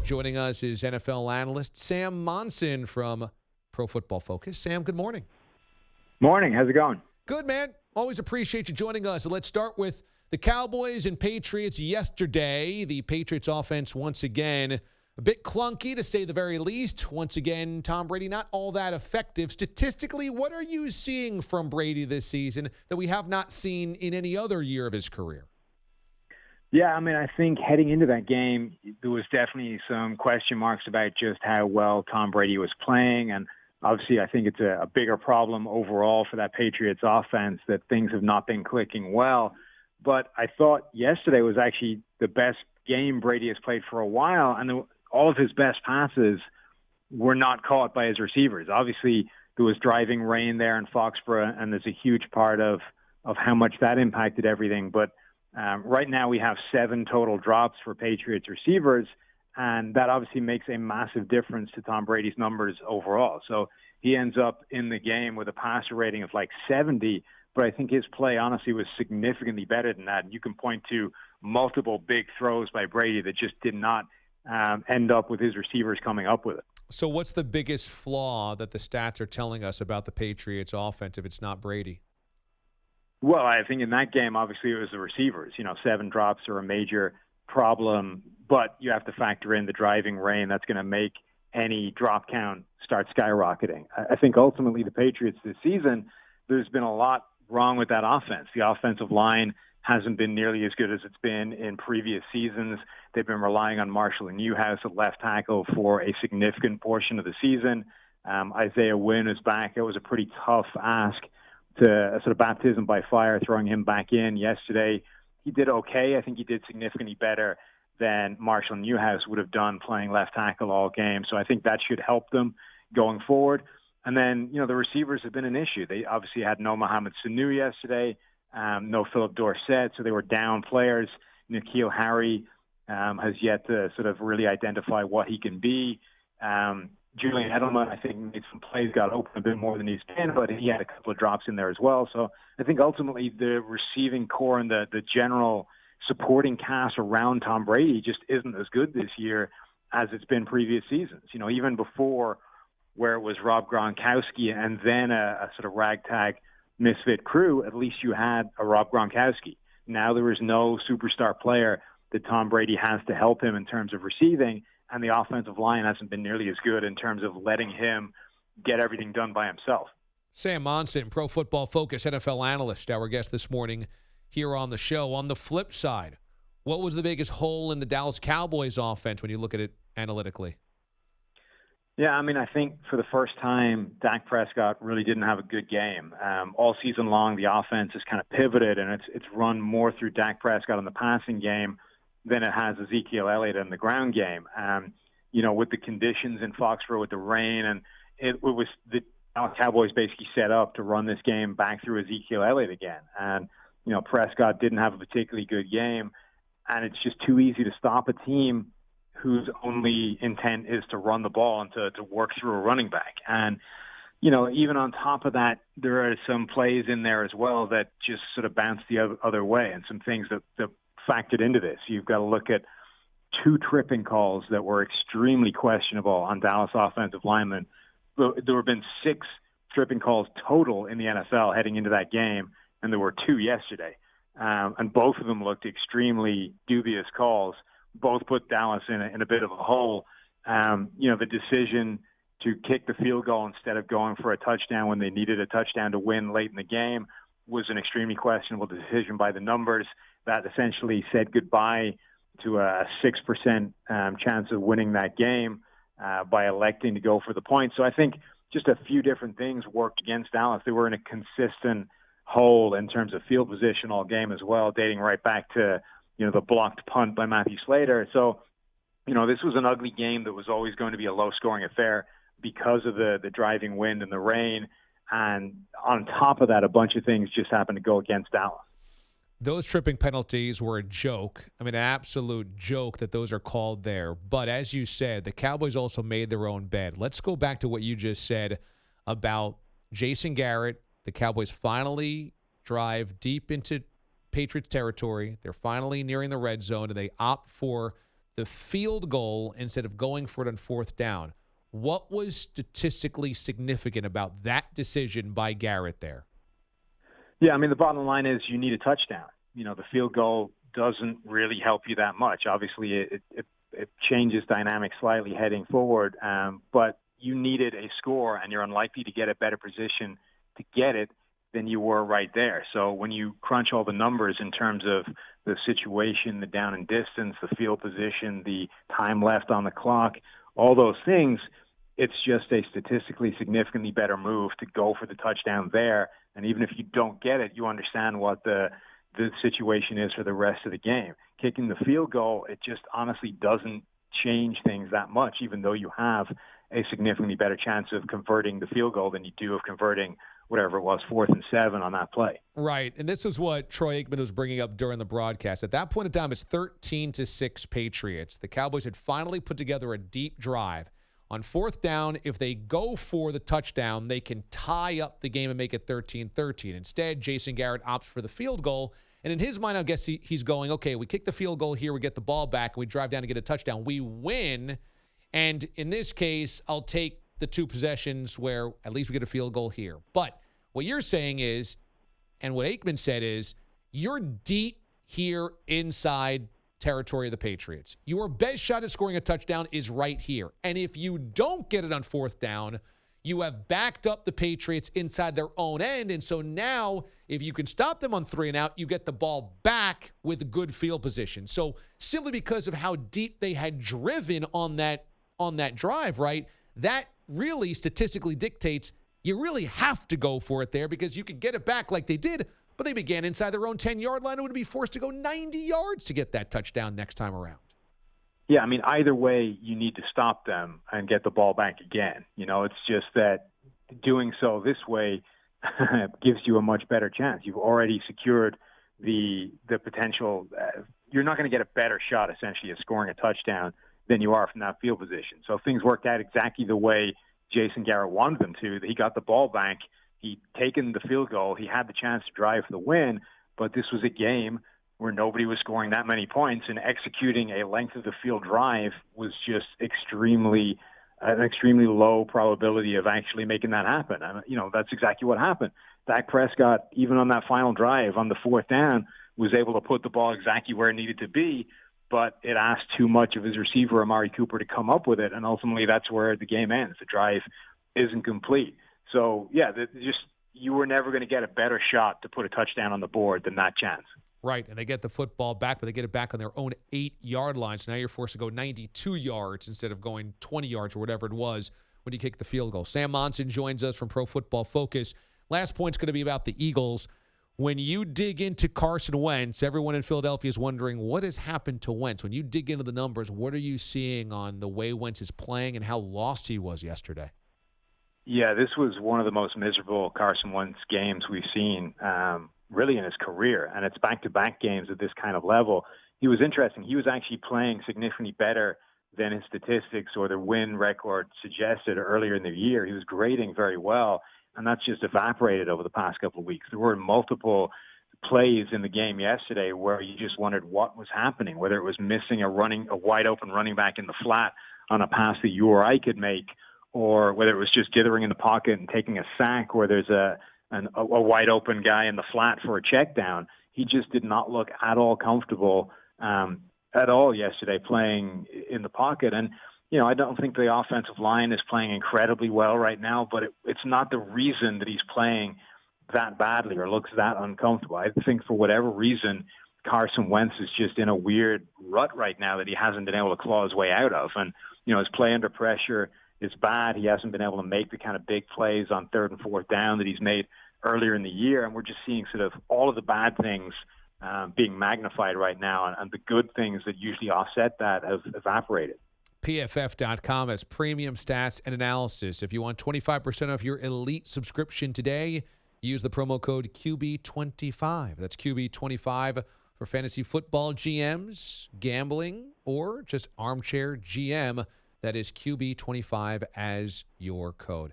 Joining us is NFL analyst Sam Monson from Pro Football Focus. Sam, good morning. Morning. How's it going? Good, man. Always appreciate you joining us. Let's start with the Cowboys and Patriots yesterday. The Patriots offense, once again, a bit clunky to say the very least. Once again, Tom Brady not all that effective. Statistically, what are you seeing from Brady this season that we have not seen in any other year of his career? Yeah, I mean, I think heading into that game, there was definitely some question marks about just how well Tom Brady was playing. And obviously, I think it's a bigger problem overall for that Patriots offense that things have not been clicking well. But I thought yesterday was actually the best game Brady has played for a while. And all of his best passes were not caught by his receivers. Obviously, there was driving rain there in Foxborough, and there's a huge part of how much that impacted everything. But right now we have 7 total drops for Patriots receivers, and that obviously makes a massive difference to Tom Brady's numbers overall. So he ends up in the game with a passer rating of like 70, but I think his play honestly was significantly better than that. And you can point to multiple big throws by Brady that just did not end up with his receivers coming up with it. So what's the biggest flaw that the stats are telling us about the Patriots offense if it's not Brady? Well, I think in that game, obviously, it was the receivers. 7 drops are a major problem, but you have to factor in the driving rain. That's going to make any drop count start skyrocketing. I think ultimately the Patriots this season, there's been a lot wrong with that offense. The offensive line hasn't been nearly as good as it's been in previous seasons. They've been relying on Marshall and Newhouse at left tackle for a significant portion of the season. Isaiah Wynn is back. It was a pretty tough ask to a sort of baptism by fire, throwing him back in yesterday. He did okay. I think he did significantly better than Marshall and Newhouse would have done playing left tackle all game. So I think that should help them going forward. And then, the receivers have been an issue. They obviously had no Mohamed Sanu yesterday, no Philip Dorsett, so they were down players. N'Keal Harry has yet to sort of really identify what he can be. Julian Edelman, I think, made some plays, got open a bit more than he's been, but he had a couple of drops in there as well. So I think ultimately the receiving core and the general supporting cast around Tom Brady just isn't as good this year as it's been previous seasons. Even before, where it was Rob Gronkowski and then a sort of ragtag misfit crew, at least you had a Rob Gronkowski. Now there is no superstar player that Tom Brady has to help him in terms of receiving, and the offensive line hasn't been nearly as good in terms of letting him get everything done by himself. Sam Monson, Pro Football Focus NFL analyst, our guest this morning here on the show. On the flip side, what was the biggest hole in the Dallas Cowboys offense when you look at it analytically? Yeah, I mean, I think for the first time, Dak Prescott really didn't have a good game. All season long, the offense has kind of pivoted, and it's run more through Dak Prescott in the passing game than it has Ezekiel Elliott in the ground game. With the conditions in Foxborough, with the rain, and it was the Cowboys basically set up to run this game back through Ezekiel Elliott again. And, Prescott didn't have a particularly good game, and it's just too easy to stop a team whose only intent is to run the ball and to work through a running back. And, even on top of that, there are some plays in there as well that just sort of bounce the other way, and some things that factored into this. You've got to look at 2 tripping calls that were extremely questionable on Dallas offensive linemen. There have been 6 tripping calls total in the NFL heading into that game, and there were 2 yesterday. And both of them looked extremely dubious calls. Both put Dallas in a bit of a hole. The decision to kick the field goal instead of going for a touchdown when they needed a touchdown to win late in the game was an extremely questionable decision by the numbers. That essentially said goodbye to a 6% chance of winning that game by electing to go for the point. So I think just a few different things worked against Dallas. They were in a consistent hole in terms of field position all game as well, dating right back to the blocked punt by Matthew Slater. So, this was an ugly game that was always going to be a low-scoring affair because of the driving wind and the rain. And on top of that, a bunch of things just happened to go against Dallas. Those tripping penalties were a joke. I mean, an absolute joke that those are called there. But as you said, the Cowboys also made their own bed. Let's go back to what you just said about Jason Garrett. The Cowboys finally drive deep into Patriots territory. They're finally nearing the red zone, and they opt for the field goal instead of going for it on fourth down. What was statistically significant about that decision by Garrett there? Yeah, I mean, the bottom line is you need a touchdown. The field goal doesn't really help you that much. Obviously, it changes dynamics slightly heading forward, but you needed a score, and you're unlikely to get a better position to get it than you were right there. So when you crunch all the numbers in terms of the situation, the down and distance, the field position, the time left on the clock, all those things, it's just a statistically significantly better move to go for the touchdown there. And even if you don't get it, you understand what the situation is for the rest of the game. Kicking the field goal, it just honestly doesn't change things that much, even though you have a significantly better chance of converting the field goal than you do of converting whatever it was, 4th and 7 on that play. Right, and this is what Troy Aikman was bringing up during the broadcast. At that point in time, it's 13-6 Patriots. The Cowboys had finally put together a deep drive. On fourth down, if they go for the touchdown, they can tie up the game and make it 13-13. Instead, Jason Garrett opts for the field goal. And in his mind, I guess he's going, okay, we kick the field goal here, we get the ball back, and we drive down to get a touchdown. We win. And in this case, I'll take the two possessions where at least we get a field goal here. But what you're saying is, and what Aikman said is, you're deep here inside territory of the Patriots. Your best shot at scoring a touchdown is right here. And if you don't get it on fourth down, you have backed up the Patriots inside their own end. And so now, if you can stop them on 3 and out, you get the ball back with good field position. So simply because of how deep they had driven on that drive, right, that really statistically dictates you really have to go for it there because you could get it back like they did, but they began inside their own 10-yard line and would be forced to go 90 yards to get that touchdown next time around. Yeah, I mean, either way, you need to stop them and get the ball back again. It's just that doing so this way gives you a much better chance. You've already secured the potential. You're not going to get a better shot, essentially, at scoring a touchdown than you are from that field position. So if things worked out exactly the way Jason Garrett wanted them to, he got the ball back, he'd taken the field goal, he had the chance to drive for the win, but this was a game where nobody was scoring that many points, and executing a length of the field drive was just an extremely low probability of actually making that happen. And, that's exactly what happened. Dak Prescott, even on that final drive on the fourth down, was able to put the ball exactly where it needed to be, but it asked too much of his receiver, Amari Cooper, to come up with it, and ultimately that's where the game ends. The drive isn't complete. So, yeah, you were never going to get a better shot to put a touchdown on the board than that chance. Right, and they get the football back, but they get it back on their own 8-yard line. So now you're forced to go 92 yards instead of going 20 yards or whatever it was when you kick the field goal. Sam Monson joins us from Pro Football Focus. Last point's going to be about the Eagles. When you dig into Carson Wentz, everyone in Philadelphia is wondering what has happened to Wentz. When you dig into the numbers, what are you seeing on the way Wentz is playing and how lost he was yesterday? Yeah, this was one of the most miserable Carson Wentz games we've seen really in his career, and it's back-to-back games at this kind of level. He was interesting. He was actually playing significantly better than his statistics or the win record suggested earlier in the year. He was grading very well, and that's just evaporated over the past couple of weeks. There were multiple plays in the game yesterday where you just wondered what was happening, whether it was missing a wide-open running back in the flat on a pass that you or I could make, or whether it was just dithering in the pocket and taking a sack where there's a wide open guy in the flat for a check down. He just did not look at all comfortable at all yesterday playing in the pocket. And, I don't think the offensive line is playing incredibly well right now, but it's not the reason that he's playing that badly or looks that uncomfortable. I think for whatever reason, Carson Wentz is just in a weird rut right now that he hasn't been able to claw his way out of. And, his play under pressure is bad. He hasn't been able to make the kind of big plays on 3rd and 4th down that he's made earlier in the year. And we're just seeing sort of all of the bad things being magnified right now. And the good things that usually offset that have evaporated. PFF.com has premium stats and analysis. If you want 25% off your elite subscription today, use the promo code QB25. That's QB25 for fantasy football GMs, gambling, or just armchair GM. That is QB25 as your code.